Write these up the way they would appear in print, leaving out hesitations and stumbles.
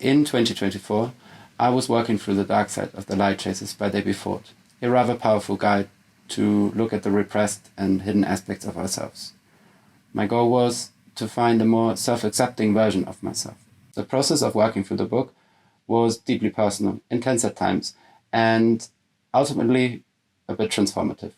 In 2024, I was working through The Dark Side of the Light Chasers by David Ford, a rather powerful guide to look at the repressed and hidden aspects of ourselves. My goal was to find a more self-accepting version of myself. The process of working through the book was deeply personal, intense at times, and ultimately a bit transformative.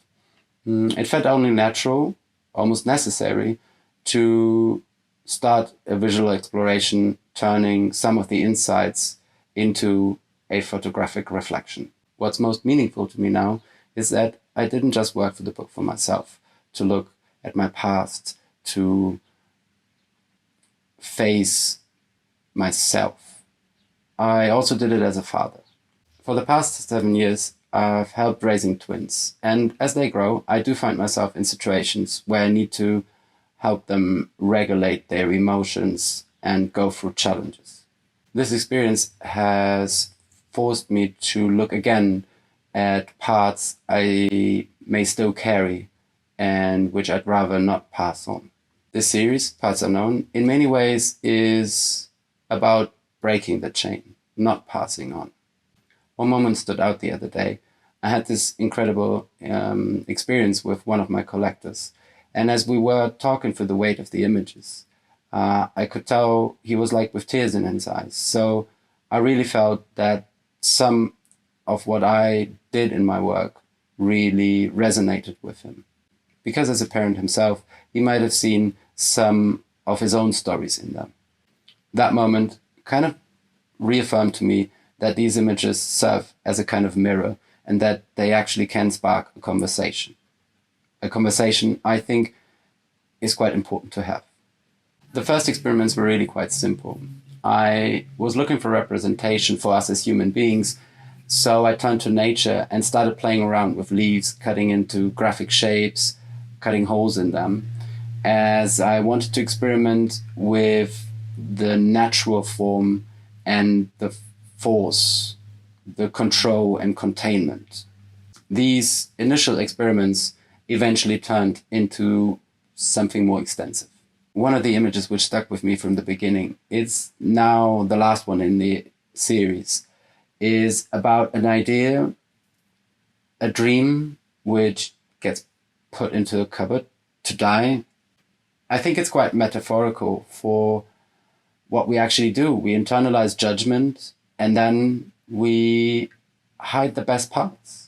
It felt only natural, almost necessary, to start a visual exploration, turning some of the insights into a photographic reflection. What's most meaningful to me now is that I didn't just work for the book for myself, to look at my past, to face myself. I also did it as a father. For the past 7 years, I've helped raising twins, and as they grow, I do find myself in situations where I need to help them regulate their emotions and go through challenges. This experience has forced me to look again at parts I may still carry and which I'd rather not pass on. This series, Parts Unknown, in many ways is about breaking the chain, not passing on. One moment stood out the other day. I had this incredible experience with one of my collectors. And as we were talking through the weight of the images, I could tell he was like with tears in his eyes. So I really felt that some of what I did in my work really resonated with him. Because as a parent himself, he might have seen some of his own stories in them. That moment kind of reaffirmed to me that these images serve as a kind of mirror and that they actually can spark a conversation. A conversation I think is quite important to have. The first experiments were really quite simple. I was looking for representation for us as human beings, so I turned to nature and started playing around with leaves, cutting into graphic shapes, cutting holes in them, as I wanted to experiment with the natural form and the force, the control and containment. These initial experiments eventually turned into something more extensive. One of the images which stuck with me from the beginning, it's now the last one in the series, is about an idea, a dream which gets put into a cupboard to die. I think it's quite metaphorical for what we actually do. We internalize judgment and then we hide the best parts.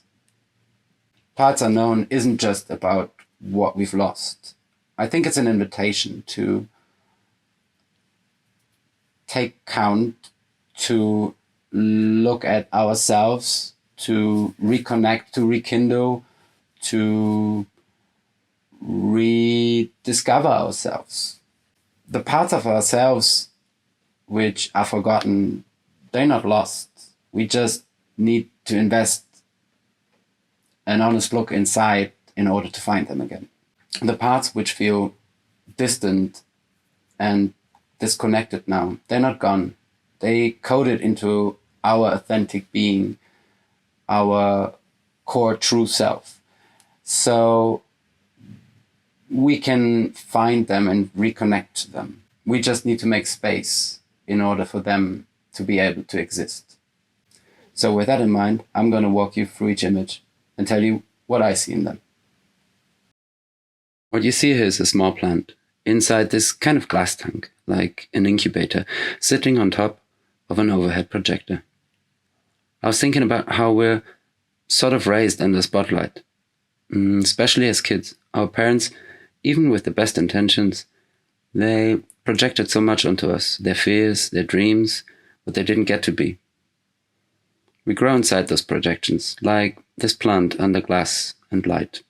Parts Unknown isn't just about what we've lost. I think it's an invitation to take count, to look at ourselves, to reconnect, to rekindle, to rediscover ourselves. The parts of ourselves which are forgotten, they're not lost. We just need to invest an honest look inside in order to find them again. The parts which feel distant and disconnected now, they're not gone. They coded into our authentic being, our core true self. So we can find them and reconnect to them. We just need to make space in order for them to be able to exist. So with that in mind, I'm going to walk you through each image and tell you what I see in them. What you see here is a small plant inside this kind of glass tank, like an incubator, sitting on top of an overhead projector. I was thinking about how we're sort of raised under spotlight, especially as kids. Our parents, even with the best intentions, they projected so much onto us, their fears, their dreams, what they didn't get to be. We grow inside those projections, like this plant under glass and light.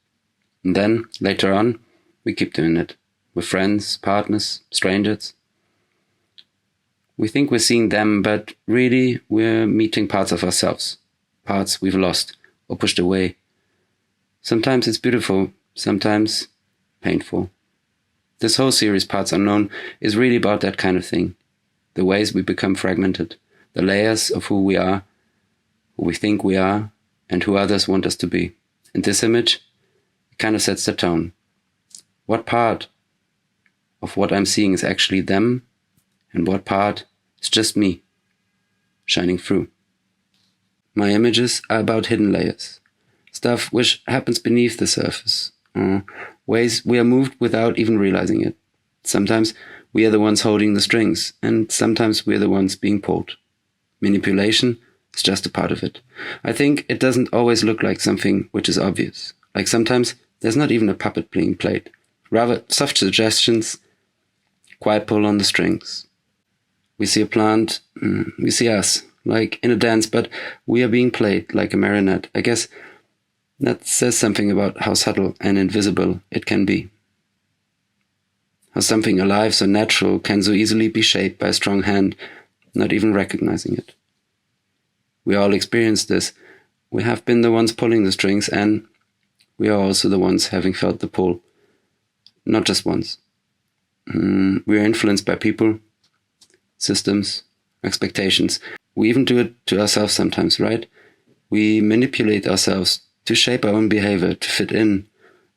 And then, later on, we keep doing it, with friends, partners, strangers. We think we're seeing them, but really we're meeting parts of ourselves, parts we've lost or pushed away. Sometimes it's beautiful, sometimes painful. This whole series, Parts Unknown, is really about that kind of thing. The ways we become fragmented, the layers of who we are, who we think we are, and who others want us to be. In this image, it kind of sets the tone. What part of what I'm seeing is actually them, and what part is just me? shining through. My images are about hidden layers, stuff which happens beneath the surface, ways we are moved without even realizing it. Sometimes we are the ones holding the strings, and sometimes we are the ones being pulled. Manipulation is just a part of it. I think it doesn't always look like something which is obvious. Like sometimes there's not even a puppet being played. Rather, soft suggestions, quiet pull on the strings. We see a plant, we see us, like in a dance, but we are being played like a marionette. I guess that says something about how subtle and invisible it can be. How something alive, so natural, can so easily be shaped by a strong hand, not even recognizing it. We all experience this. We have been the ones pulling the strings, and we are also the ones having felt the pull. Not just once. We are influenced by people, systems, expectations. We even do it to ourselves sometimes, right? We manipulate ourselves to shape our own behavior, to fit in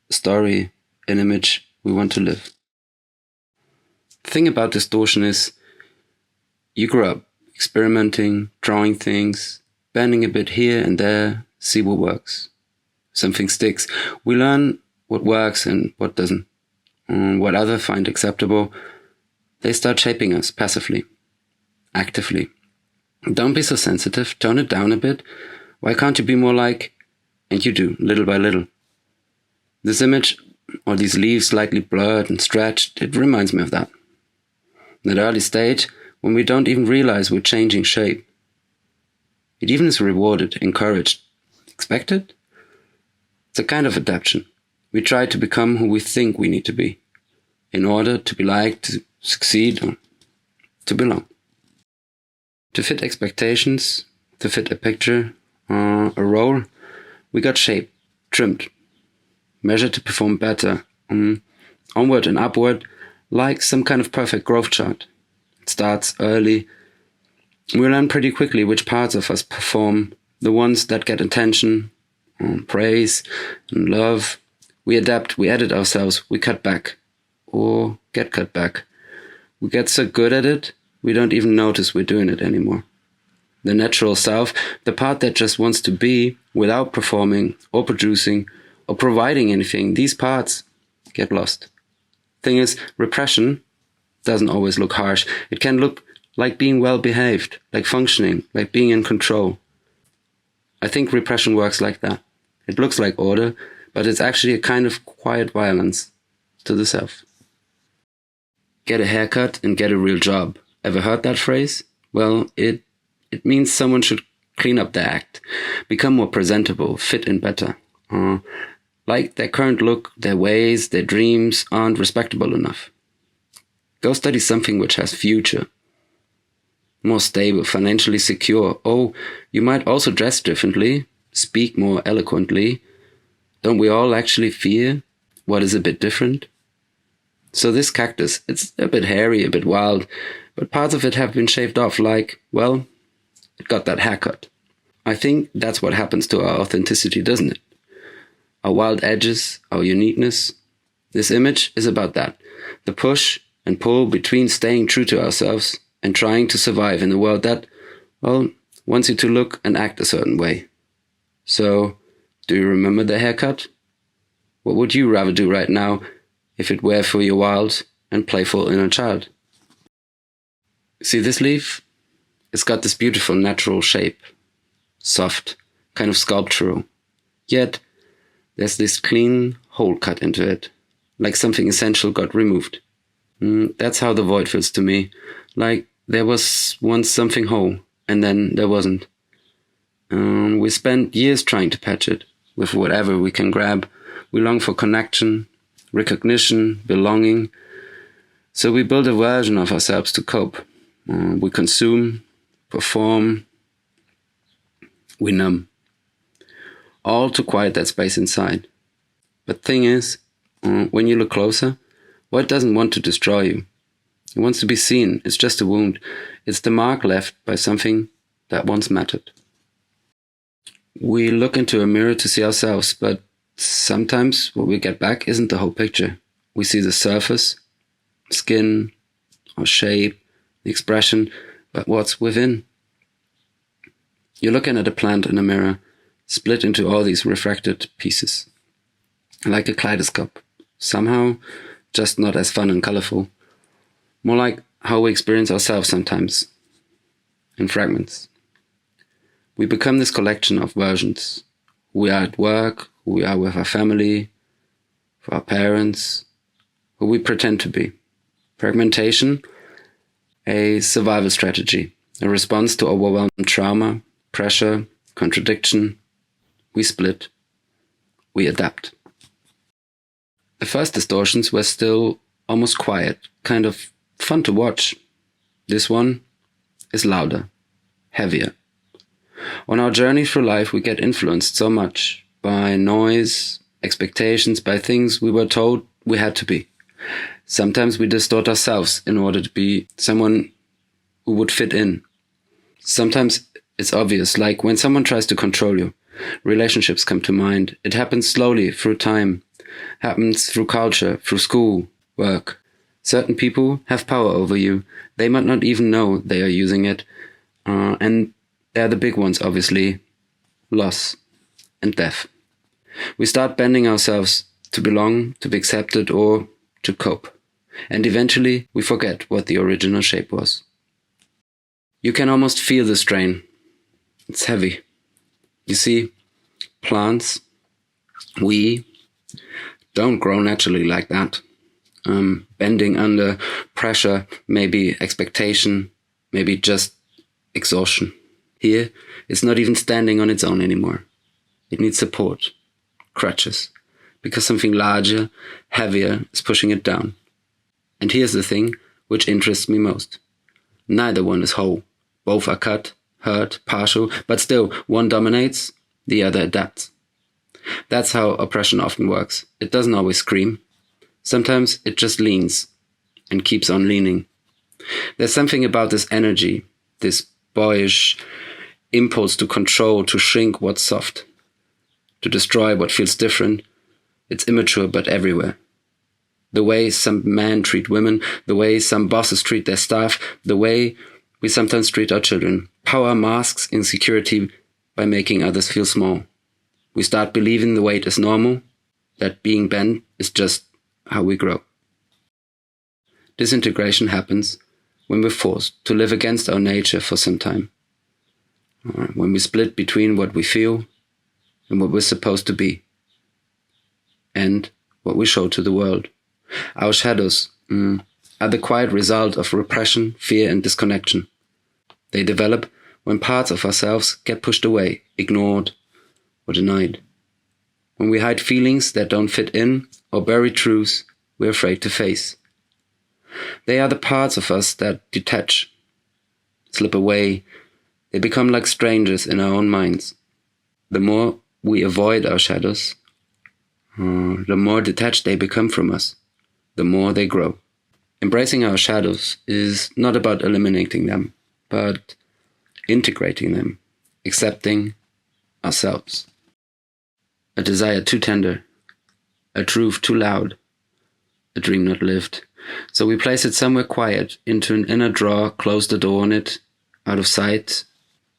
a story, an image we want to live. The thing about distortion is you grow up experimenting, drawing things, bending a bit here and there, see what works. Something sticks. We learn what works and what doesn't. What others find acceptable. They start shaping us passively, actively. Don't be so sensitive. Tone it down a bit. Why can't you be more like... And you do, little by little. This image, or these leaves slightly blurred and stretched, it reminds me of that. That early stage, when we don't even realize we're changing shape. It even is rewarded, encouraged, expected. It's a kind of adaptation. We try to become who we think we need to be, in order to be liked, to succeed, or to belong. To fit expectations, to fit a picture, a role, we got shaped, trimmed, measured to perform better, onward and upward, like some kind of perfect growth chart. It starts early. We learn pretty quickly which parts of us perform, the ones that get attention, praise, and love. We adapt, we edit ourselves, we cut back, or get cut back. We get so good at it, we don't even notice we're doing it anymore. The natural self, the part that just wants to be without performing or producing or providing anything, these parts get lost. Thing is, repression doesn't always look harsh. It can look like being well behaved, like functioning, like being in control. I think repression works like that. It looks like order, but it's actually a kind of quiet violence to the self. Get a haircut and get a real job. Ever heard that phrase? Well, it means someone should clean up their act, become more presentable, fit in better. Like their current look, their ways, their dreams aren't respectable enough. Go study something which has future. More stable, financially secure. Oh, you might also dress differently, speak more eloquently. Don't we all actually fear what is a bit different? So this cactus, it's a bit hairy, a bit wild, but parts of it have been shaved off like, well, it got that haircut. I think that's what happens to our authenticity, doesn't it? Our wild edges, our uniqueness. This image is about that. The push and pull between staying true to ourselves and trying to survive in a world that, well, wants you to look and act a certain way. So, do you remember the haircut? What would you rather do right now if it were for your wild and playful inner child? See this leaf? It's got this beautiful natural shape. Soft, kind of sculptural. Yet, there's this clean hole cut into it, like something essential got removed. That's how the void feels to me. Like there was once something whole, and then there wasn't. We spent years trying to patch it, with whatever we can grab. We long for connection, recognition, belonging. So we build a version of ourselves to cope. We consume, perform, we numb. All to quiet that space inside. But thing is, when you look closer, what doesn't want to destroy you? It wants to be seen. It's just a wound. It's the mark left by something that once mattered. We look into a mirror to see ourselves, but sometimes what we get back isn't the whole picture. We see the surface, skin, or shape, the expression, but what's within? You're looking at a plant in a mirror, split into all these refracted pieces, like a kaleidoscope. Somehow, just not as fun and colorful. More like how we experience ourselves sometimes, in fragments. We become this collection of versions. Who we are at work, who we are with our family, for our parents, who we pretend to be. Fragmentation, a survival strategy, a response to overwhelming trauma, pressure, contradiction. We split. We adapt. The first distortions were still almost quiet, kind of fun to watch. This one is louder, heavier. On our journey through life, we get influenced so much by noise, expectations, by things we were told we had to be. Sometimes we distort ourselves in order to be someone who would fit in. Sometimes it's obvious, like when someone tries to control you. Relationships come to mind. It happens slowly through time, happens through culture, through school, work. Certain people have power over you. They might not even know they are using it. And they're the big ones, obviously. Loss and death. We start bending ourselves to belong, to be accepted, or to cope. And eventually we forget what the original shape was. You can almost feel the strain. It's heavy. You see, plants, we don't grow naturally like that. Bending under pressure, maybe expectation, maybe just exhaustion. Here, it's not even standing on its own anymore. It needs support, crutches, because something larger, heavier is pushing it down. And here's the thing which interests me most. Neither one is whole. Both are cut, hurt, partial, but still one dominates, the other adapts. That's how oppression often works. It doesn't always scream. Sometimes it just leans and keeps on leaning. There's something about this energy, this boyish impulse to control, to shrink what's soft, to destroy what feels different. It's immature but everywhere. The way some men treat women, the way some bosses treat their staff, the way we sometimes treat our children. Power masks insecurity by making others feel small. We start believing the weight is normal, that being bent is just how we grow. Disintegration happens when we're forced to live against our nature for some time. When we split between what we feel and what we're supposed to be, and what we show to the world. Our shadows are the quiet result of repression, fear, and disconnection. They develop when parts of ourselves get pushed away, ignored, or denied. When we hide feelings that don't fit in or bury truths we're afraid to face. They are the parts of us that detach, slip away. They become like strangers in our own minds. The more we avoid our shadows, the more detached they become from us, the more they grow. Embracing our shadows is not about eliminating them, but integrating them, accepting ourselves. A desire too tender, a truth too loud, a dream not lived. So we place it somewhere quiet, into an inner drawer, close the door on it, out of sight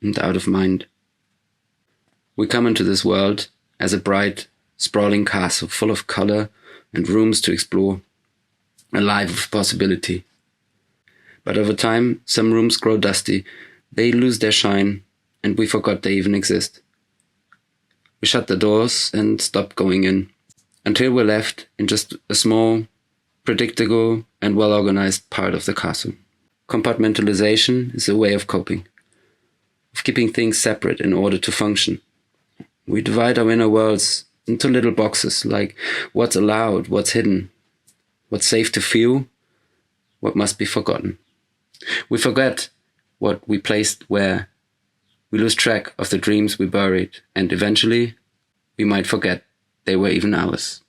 and out of mind. We come into this world as a bright, sprawling castle full of color and rooms to explore, alive with possibility. But over time, some rooms grow dusty, they lose their shine, and we forgot they even exist. We shut the doors and stop going in, until we're left in just a small, predictable and well-organized part of the castle. Compartmentalization is a way of coping, of keeping things separate in order to function. We divide our inner worlds into little boxes, like what's allowed, what's hidden, what's safe to feel, what must be forgotten. We forget what we placed where. We lose track of the dreams we buried, and eventually we might forget they were even ours.